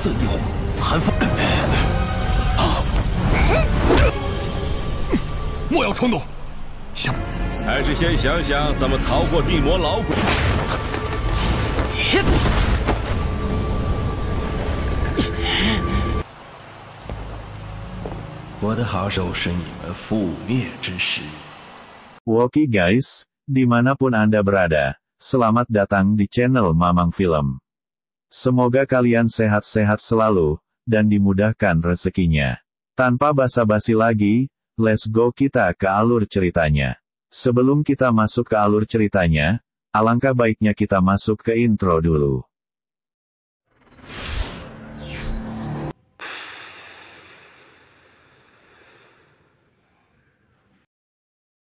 色一晃，寒风。莫要冲动，还是先想想怎么逃过地魔老鬼。我的好手是你们覆灭之时。Woki guys, dimanapun Anda berada, selamat datang di channel Mamang Film. Semoga kalian sehat-sehat selalu, dan dimudahkan rezekinya. Tanpa basa-basi lagi, let's go kita ke alur ceritanya. Sebelum kita masuk ke alur ceritanya, alangkah baiknya kita masuk ke intro dulu.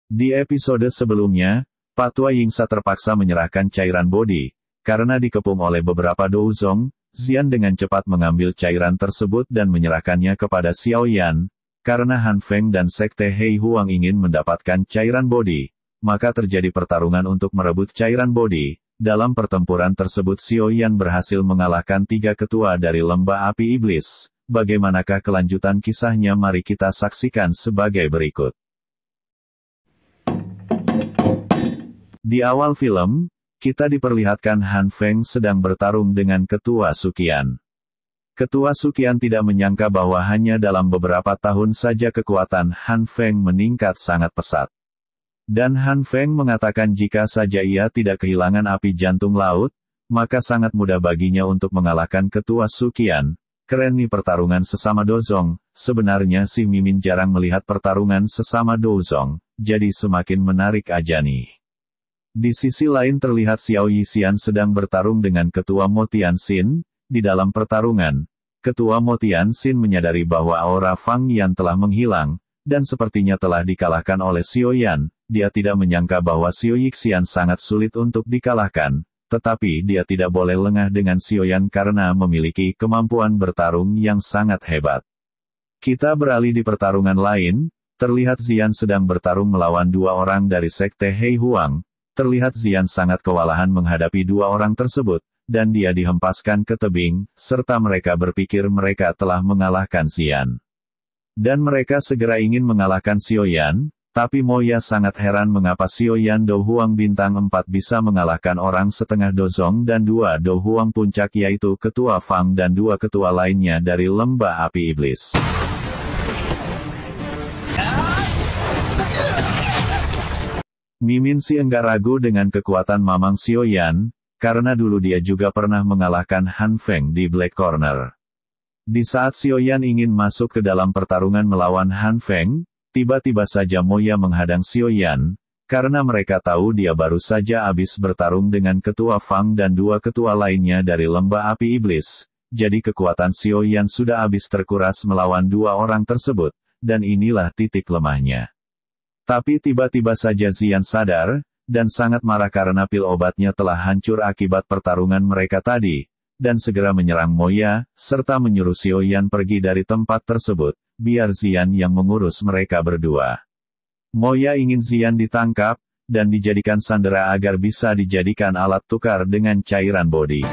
Di episode sebelumnya, Patwa Yingsa terpaksa menyerahkan cairan body, karena dikepung oleh beberapa douzong. Xian dengan cepat mengambil cairan tersebut dan menyerahkannya kepada Xiao Yan. Karena Han Feng dan Sekte Hei Huang ingin mendapatkan cairan body, maka terjadi pertarungan untuk merebut cairan body. Dalam pertempuran tersebut Xiao Yan berhasil mengalahkan 3 ketua dari lembah api iblis. Bagaimanakah kelanjutan kisahnya? Mari kita saksikan sebagai berikut. Di awal film, kita diperlihatkan Han Feng sedang bertarung dengan Ketua Suqian. Ketua Suqian tidak menyangka bahwa hanya dalam beberapa tahun saja kekuatan Han Feng meningkat sangat pesat. Dan Han Feng mengatakan jika saja ia tidak kehilangan api jantung laut, maka sangat mudah baginya untuk mengalahkan Ketua Suqian. Keren nih pertarungan sesama dozong. Sebenarnya si Mimin jarang melihat pertarungan sesama dozong, jadi semakin menarik aja nih. Di sisi lain terlihat Xiao Yixian sedang bertarung dengan Ketua Mo Tianxin. Di dalam pertarungan, Ketua Mo Tianxin menyadari bahwa aura Fang Yan telah menghilang, dan sepertinya telah dikalahkan oleh Xiao Yan. Dia tidak menyangka bahwa Xiao Yixian sangat sulit untuk dikalahkan, tetapi dia tidak boleh lengah dengan Xiao Yan karena memiliki kemampuan bertarung yang sangat hebat. Kita beralih di pertarungan lain, terlihat Xian sedang bertarung melawan 2 orang dari Sekte Hei Huang. Terlihat Xian sangat kewalahan menghadapi 2 orang tersebut, dan dia dihempaskan ke tebing, serta mereka berpikir mereka telah mengalahkan Xian. Dan mereka segera ingin mengalahkan Xiao Yan, tapi Moya sangat heran mengapa Xiao Yan Do Huang bintang 4 bisa mengalahkan orang setengah dozong dan 2 Do Huang puncak yaitu Ketua Fang dan 2 ketua lainnya dari lembah api iblis. Mimin si enggak ragu dengan kekuatan Mamang Xiao Yan, karena dulu dia juga pernah mengalahkan Han Feng di Black Corner. Di saat Xiao Yan ingin masuk ke dalam pertarungan melawan Han Feng, tiba-tiba saja Moya menghadang Xiao Yan, karena mereka tahu dia baru saja habis bertarung dengan Ketua Fang dan 2 ketua lainnya dari lembah api iblis. Jadi kekuatan Xiao Yan sudah habis terkuras melawan 2 orang tersebut, dan inilah titik lemahnya. Tapi tiba-tiba saja Xian sadar, dan sangat marah karena pil obatnya telah hancur akibat pertarungan mereka tadi, dan segera menyerang Moya, serta menyuruh Xiao Yan pergi dari tempat tersebut, biar Xian yang mengurus mereka berdua. Moya ingin Xian ditangkap, dan dijadikan sandera agar bisa dijadikan alat tukar dengan cairan body.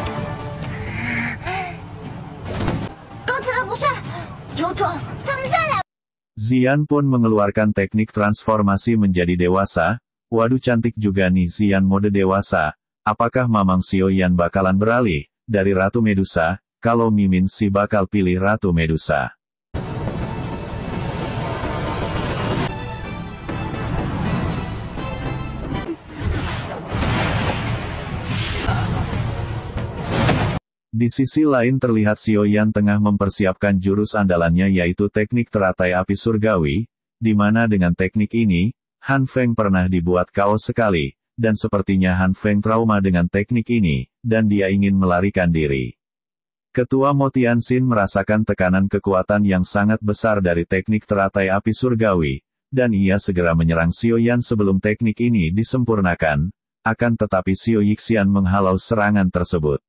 Xian pun mengeluarkan teknik transformasi menjadi dewasa. Waduh cantik juga nih Xian mode dewasa. Apakah Mamang Xiao Yan bakalan beralih dari Ratu Medusa? Kalau Mimin si bakal pilih Ratu Medusa. Di sisi lain terlihat Xiao Yan tengah mempersiapkan jurus andalannya yaitu teknik teratai api surgawi, di mana dengan teknik ini, Han Feng pernah dibuat kaos sekali, dan sepertinya Han Feng trauma dengan teknik ini, dan dia ingin melarikan diri. Ketua Mo Tianxin merasakan tekanan kekuatan yang sangat besar dari teknik teratai api surgawi, dan ia segera menyerang Xiao Yan sebelum teknik ini disempurnakan, akan tetapi Xiao Yixian menghalau serangan tersebut.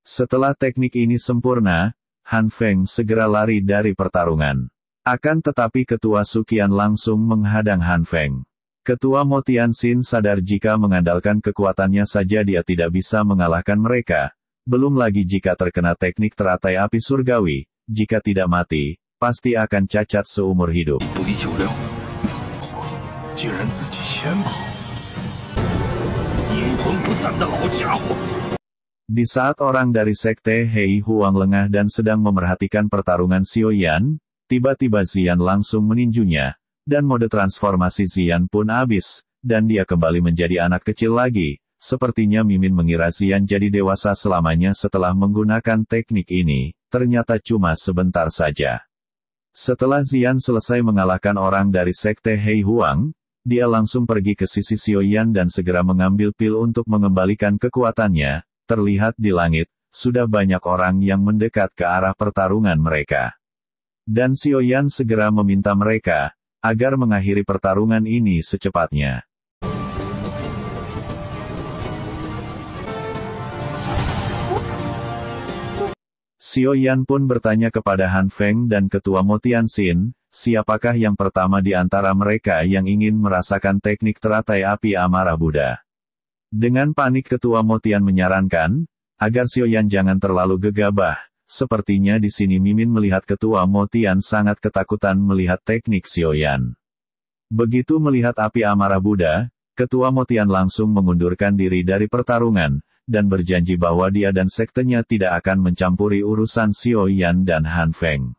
Setelah teknik ini sempurna, Han Feng segera lari dari pertarungan. Akan tetapi Ketua Suqian langsung menghadang Han Feng. Ketua Mo Tianxin sadar jika mengandalkan kekuatannya saja dia tidak bisa mengalahkan mereka, belum lagi jika terkena teknik teratai api surgawi, jika tidak mati, pasti akan cacat seumur hidup. Di saat orang dari sekte Hei Huang lengah dan sedang memerhatikan pertarungan Xiao Yan, tiba-tiba Xian langsung meninjunya, dan mode transformasi Xian pun habis, dan dia kembali menjadi anak kecil lagi. Sepertinya Mimin mengira Xian jadi dewasa selamanya setelah menggunakan teknik ini, ternyata cuma sebentar saja. Setelah Xian selesai mengalahkan orang dari sekte Hei Huang, dia langsung pergi ke sisi Xiao Yan dan segera mengambil pil untuk mengembalikan kekuatannya. Terlihat di langit, sudah banyak orang yang mendekat ke arah pertarungan mereka. Dan Xiao Yan segera meminta mereka agar mengakhiri pertarungan ini secepatnya. Xiao Yan pun bertanya kepada Han Feng dan Ketua Mo Tianxin, siapakah yang pertama di antara mereka yang ingin merasakan teknik teratai api amarah Buddha. Dengan panik Ketua Mo Tian menyarankan agar Xiao Yan jangan terlalu gegabah. Sepertinya di sini Mimin melihat Ketua Mo Tian sangat ketakutan melihat teknik Xiao Yan. Begitu melihat api amarah Buddha, Ketua Mo Tian langsung mengundurkan diri dari pertarungan, dan berjanji bahwa dia dan sektenya tidak akan mencampuri urusan Xiao Yan dan Han Feng.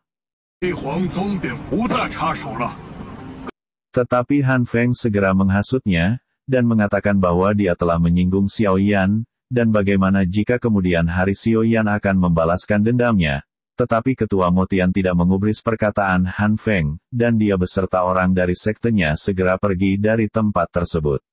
Tetapi Han Feng segera menghasutnya, dan mengatakan bahwa dia telah menyinggung Xiao Yan, dan bagaimana jika kemudian hari Xiao Yan akan membalaskan dendamnya. Tetapi Ketua Mo Tian tidak mengubris perkataan Han Feng, dan dia beserta orang dari sektenya segera pergi dari tempat tersebut.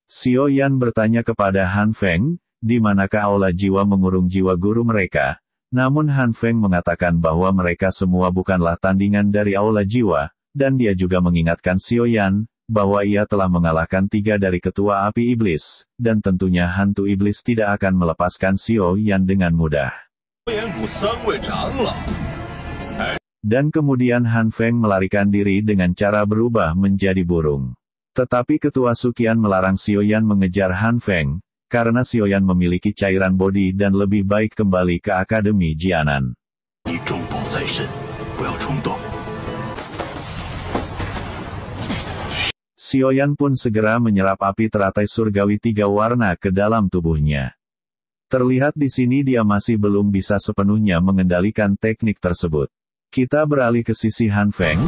Xiao Yan bertanya kepada Han Feng, di manakah aula jiwa mengurung jiwa guru mereka. Namun Han Feng mengatakan bahwa mereka semua bukanlah tandingan dari aula jiwa, dan dia juga mengingatkan Xiao Yan, bahwa ia telah mengalahkan 3 dari ketua api iblis, dan tentunya hantu iblis tidak akan melepaskan Xiao Yan dengan mudah. Dan kemudian Han Feng melarikan diri dengan cara berubah menjadi burung. Tetapi Ketua Sukian melarang Xiao Yan mengejar Han Feng, karena Xiao Yan memiliki cairan bodi dan lebih baik kembali ke Akademi Jianan. Xiao Yan pun segera menyerap api teratai surgawi 3 warna ke dalam tubuhnya. Terlihat di sini dia masih belum bisa sepenuhnya mengendalikan teknik tersebut. Kita beralih ke sisi Han Feng.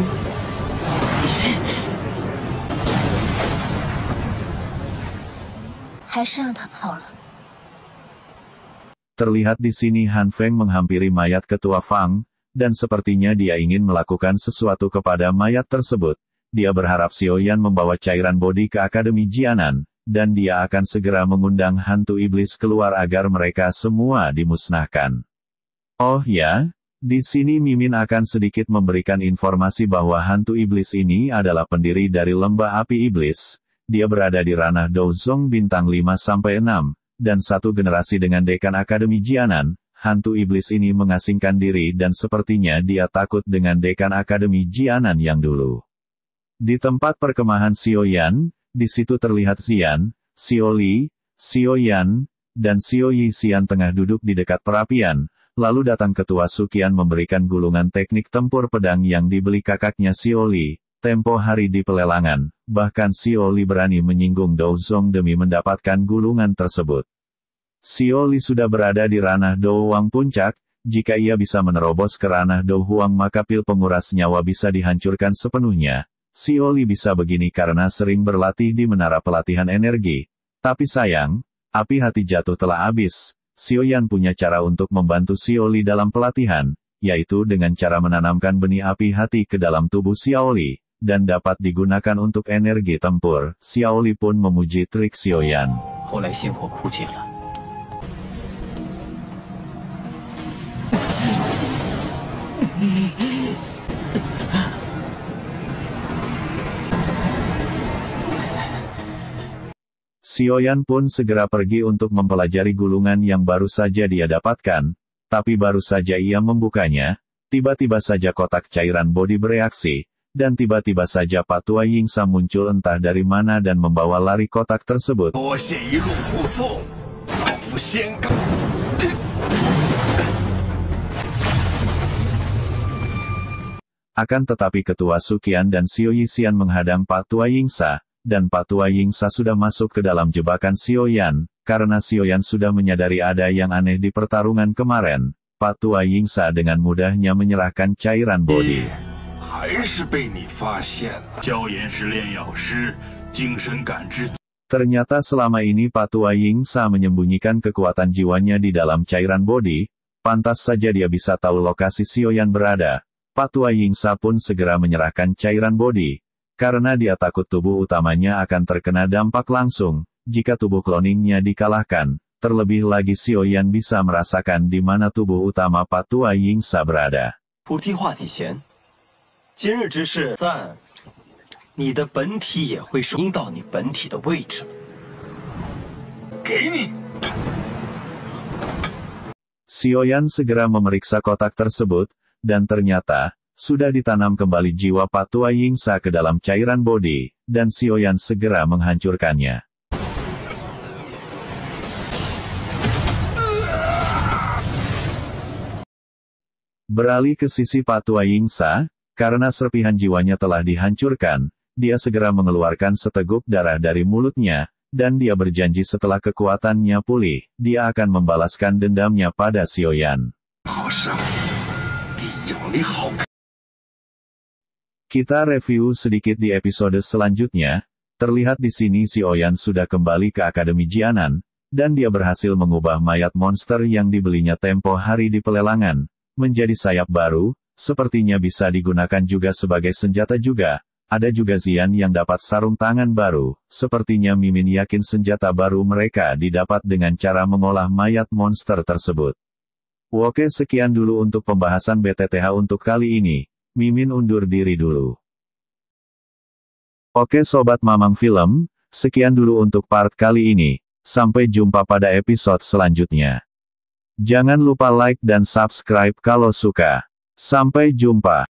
Terlihat di sini Han Feng menghampiri mayat Ketua Fang, dan sepertinya dia ingin melakukan sesuatu kepada mayat tersebut. Dia berharap Xiao Yan membawa cairan bodi ke Akademi Jianan, dan dia akan segera mengundang hantu iblis keluar agar mereka semua dimusnahkan. Oh ya, di sini Mimin akan sedikit memberikan informasi bahwa hantu iblis ini adalah pendiri dari lembah api iblis. Dia berada di ranah Douzong bintang 5-6, dan satu generasi dengan dekan Akademi Jianan. Hantu iblis ini mengasingkan diri dan sepertinya dia takut dengan dekan Akademi Jianan yang dulu. Di tempat perkemahan Xiao Yan, di situ terlihat Xian, Xiao Li, Xiao Yan, dan Xiao Yi Xian tengah duduk di dekat perapian. Lalu datang Ketua Sukian memberikan gulungan teknik tempur pedang yang dibeli kakaknya Xiao Li. Tempo hari di pelelangan, bahkan Xiao Li berani menyinggung Douzong demi mendapatkan gulungan tersebut. Xiao Li sudah berada di ranah Dou Huang puncak, jika ia bisa menerobos ke ranah Dou Huang maka pil penguras nyawa bisa dihancurkan sepenuhnya. Xiao Li bisa begini karena sering berlatih di menara pelatihan energi. Tapi sayang, api hati jatuh telah habis. Xiao Yan punya cara untuk membantu Xiao Li dalam pelatihan, yaitu dengan cara menanamkan benih api hati ke dalam tubuh Xiao Li. Dan dapat digunakan untuk energi tempur. Xiao Li pun memuji trik Xiao Yan. Xiaoyan pun segera pergi untuk mempelajari gulungan yang baru saja dia dapatkan, tapi baru saja ia membukanya, tiba-tiba saja kotak cairan bodi bereaksi, dan tiba-tiba saja Patua Yingsa muncul entah dari mana dan membawa lari kotak tersebut. Akan tetapi Ketua Suqian dan Xiao Yixian menghadang Patua Yingsa, dan Patua Yingsa sudah masuk ke dalam jebakan Xiaoyan, karena Xiaoyan sudah menyadari ada yang aneh di pertarungan kemarin. Patua Yingsa dengan mudahnya menyerahkan cairan bodi. Ternyata selama ini Patua Yingsa menyembunyikan kekuatan jiwanya di dalam cairan bodi, pantas saja dia bisa tahu lokasi Xiaoyan berada. Patua Yingsa pun segera menyerahkan cairan bodi, karena dia takut tubuh utamanya akan terkena dampak langsung, jika tubuh kloningnya dikalahkan, terlebih lagi Xiaoyan bisa merasakan di mana tubuh utama Patua Yingsa berada. 今日之事暂，你的本体也会收到你本体的位置。给你。Xiaoyan segera memeriksa kotak tersebut, dan ternyata, sudah ditanam kembali jiwa Patua Yingsa ke dalam cairan bodi, dan Xiaoyan segera menghancurkannya. Beralih ke sisi Patua Yingsa, karena serpihan jiwanya telah dihancurkan, dia segera mengeluarkan seteguk darah dari mulutnya, dan dia berjanji setelah kekuatannya pulih, dia akan membalaskan dendamnya pada Xiaoyan. Kita review sedikit di episode selanjutnya. Terlihat di sini Xiaoyan sudah kembali ke Akademi Jianan, dan dia berhasil mengubah mayat monster yang dibelinya tempo hari di pelelangan, menjadi sayap baru. Sepertinya bisa digunakan juga sebagai senjata juga. Ada juga Xian yang dapat sarung tangan baru. Sepertinya Mimin yakin senjata baru mereka didapat dengan cara mengolah mayat monster tersebut. Oke, sekian dulu untuk pembahasan BTTH untuk kali ini. Mimin undur diri dulu. Oke Sobat Mamang Film, sekian dulu untuk part kali ini. Sampai jumpa pada episode selanjutnya. Jangan lupa like dan subscribe kalau suka. Sampai jumpa.